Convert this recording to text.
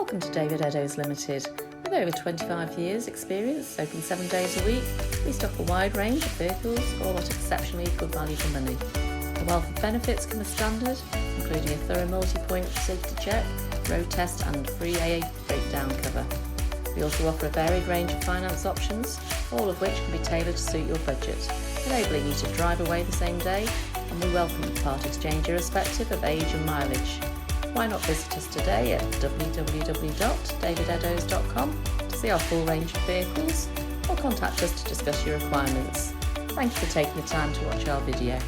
Welcome to David Eddowes Limited. With over 25 years experience, open 7 days a week, we stock a wide range of vehicles, all at exceptionally good value for money. A wealth of benefits come as standard, including a thorough multi-point safety check, road test and free AA breakdown cover. We also offer a varied range of finance options, all of which can be tailored to suit your budget, enabling you to drive away the same day, and we welcome part exchange irrespective of age and mileage. Why not visit us today at www.davideddowes.com to see our full range of vehicles, or contact us to discuss your requirements. Thank you for taking the time to watch our video.